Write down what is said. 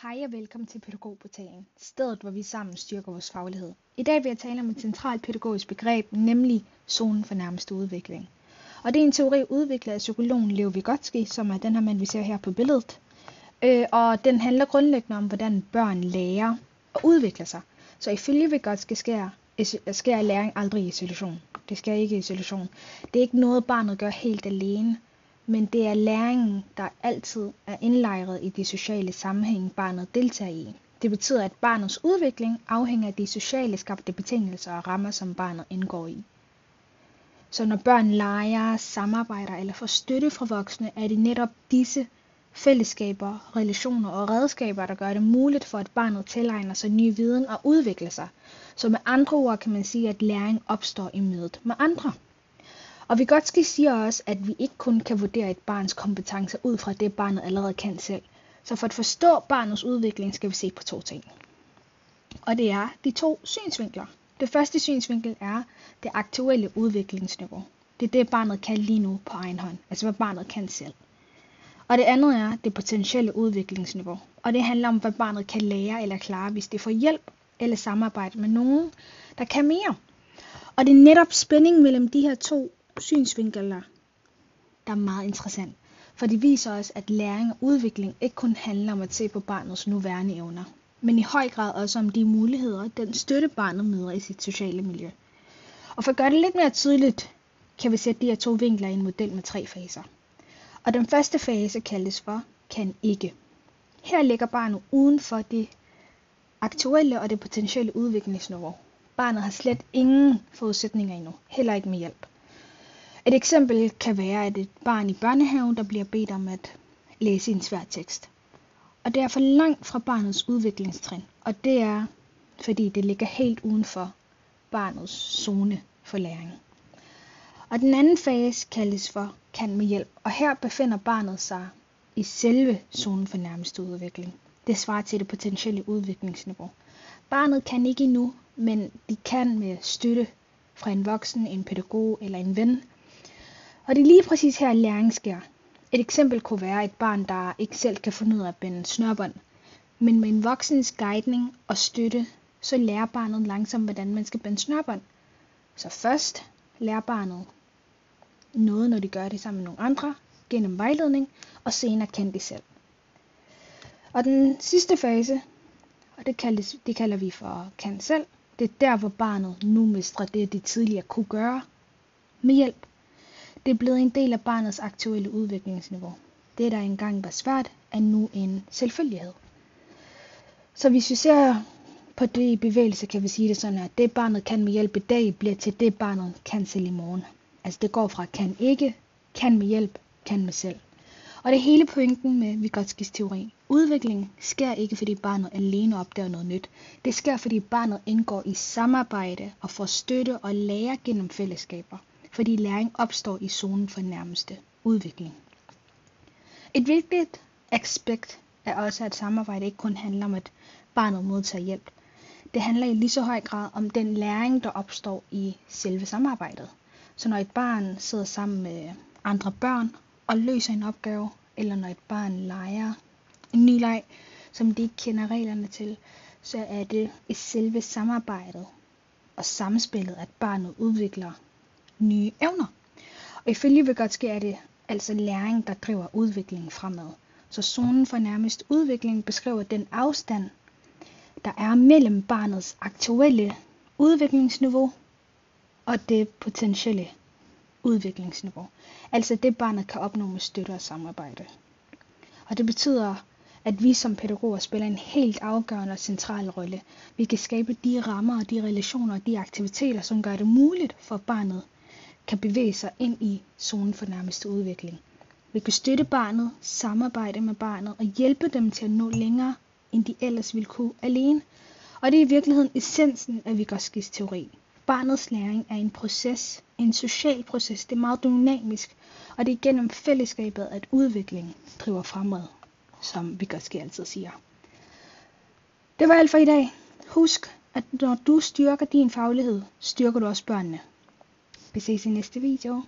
Hej og velkommen til Pædagogportalen, stedet hvor vi sammen styrker vores faglighed. I dag vil jeg tale om et centralt pædagogisk begreb, nemlig zonen for nærmeste udvikling. Og det er en teori udviklet af psykologen Leo Vygotsky, som er den her mand, vi ser her på billedet. Og den handler grundlæggende om, hvordan børn lærer og udvikler sig. Så ifølge Vygotsky sker læring aldrig i isolation. Det sker ikke i isolation. Det er ikke noget, barnet gør helt alene. Men det er læringen, der altid er indlejret i de sociale sammenhæng, barnet deltager i. Det betyder, at barnets udvikling afhænger af de sociale skabte betingelser og rammer, som barnet indgår i. Så når børn leger, samarbejder eller får støtte fra voksne, er det netop disse fællesskaber, relationer og redskaber, der gør det muligt for, at barnet tilegner sig ny viden og udvikler sig. Så med andre ord kan man sige, at læring opstår i mødet med andre. Og Vygotsky siger også, at vi ikke kun kan vurdere et barns kompetencer ud fra det, barnet allerede kan selv. Så for at forstå barnets udvikling, skal vi se på to ting. Og det er de to synsvinkler. Det første synsvinkel er det aktuelle udviklingsniveau. Det er det, barnet kan lige nu på egen hånd. Altså hvad barnet kan selv. Og det andet er det potentielle udviklingsniveau. Og det handler om, hvad barnet kan lære eller klare, hvis det får hjælp eller samarbejde med nogen, der kan mere. Og det er netop spændingen mellem de her to synsvinkler, der er meget interessant. For det viser os, at læring og udvikling ikke kun handler om at se på barnets nuværende evner, men i høj grad også om de muligheder, den støtte barnet møder i sit sociale miljø. Og for at gøre det lidt mere tydeligt, kan vi sætte de her to vinkler i en model med 3 faser. Og den første fase kaldes for kan ikke. Her ligger barnet uden for det aktuelle og det potentielle udviklingsniveau. Barnet har slet ingen forudsætninger endnu, heller ikke med hjælp. Et eksempel kan være, at et barn i børnehaven, der bliver bedt om at læse en svær tekst. Og det er for langt fra barnets udviklingstrin, og det er, fordi det ligger helt uden for barnets zone for læring. Og den anden fase kaldes for kan med hjælp, og her befinder barnet sig i selve zonen for nærmeste udvikling. Det svarer til det potentielle udviklingsniveau. Barnet kan ikke endnu, men de kan med støtte fra en voksen, en pædagog eller en ven. Og det er lige præcis her, læring sker. Et eksempel kunne være et barn, der ikke selv kan finde ud af at binde snørbånd. Men med en voksens guidning og støtte, så lærer barnet langsomt, hvordan man skal binde snørbånd. Så først lærer barnet noget, når de gør det sammen med nogle andre, gennem vejledning, og senere kan de selv. Og den sidste fase, og det kalder vi for kan selv, det er der, hvor barnet nu mestrer det, de tidligere kunne gøre med hjælp. Det er blevet en del af barnets aktuelle udviklingsniveau. Det, der engang var svært, er nu en selvfølgelighed. Så hvis vi ser på det i bevægelse, kan vi sige det sådan, at det barnet kan med hjælp i dag, bliver til det barnet kan selv i morgen. Altså det går fra kan ikke, kan med hjælp, kan med selv. Og det er hele pointen med Vygotskys teori. Udvikling sker ikke, fordi barnet alene opdager noget nyt. Det sker, fordi barnet indgår i samarbejde og får støtte og lærer gennem fællesskaber. Fordi læring opstår i zonen for nærmeste udvikling. Et vigtigt aspekt er også, at samarbejde ikke kun handler om, at barnet modtager hjælp. Det handler i lige så høj grad om den læring, der opstår i selve samarbejdet. Så når et barn sidder sammen med andre børn og løser en opgave, eller når et barn leger en ny leg, som de ikke kender reglerne til, så er det i selve samarbejdet og samspillet, at barnet udvikler nye evner. Og ifølge Vygotsky er det altså læring, der driver udviklingen fremad. Så zonen for nærmest udvikling beskriver den afstand, der er mellem barnets aktuelle udviklingsniveau og det potentielle udviklingsniveau. Altså det barnet kan opnå med støtte og samarbejde. Og det betyder, at vi som pædagoger spiller en helt afgørende og central rolle. Vi kan skabe de rammer og de relationer og de aktiviteter, som gør det muligt for barnet kan bevæge sig ind i zonen for nærmeste udvikling. Vi kan støtte barnet, samarbejde med barnet og hjælpe dem til at nå længere, end de ellers ville kunne alene. Og det er i virkeligheden essensen af Vygotskys teori. Barnets læring er en proces, en social proces. Det er meget dynamisk, og det er gennem fællesskabet, at udvikling driver fremad, som Vygotsky altid siger. Det var alt for i dag. Husk, at når du styrker din faglighed, styrker du også børnene. Vi ses i næste video.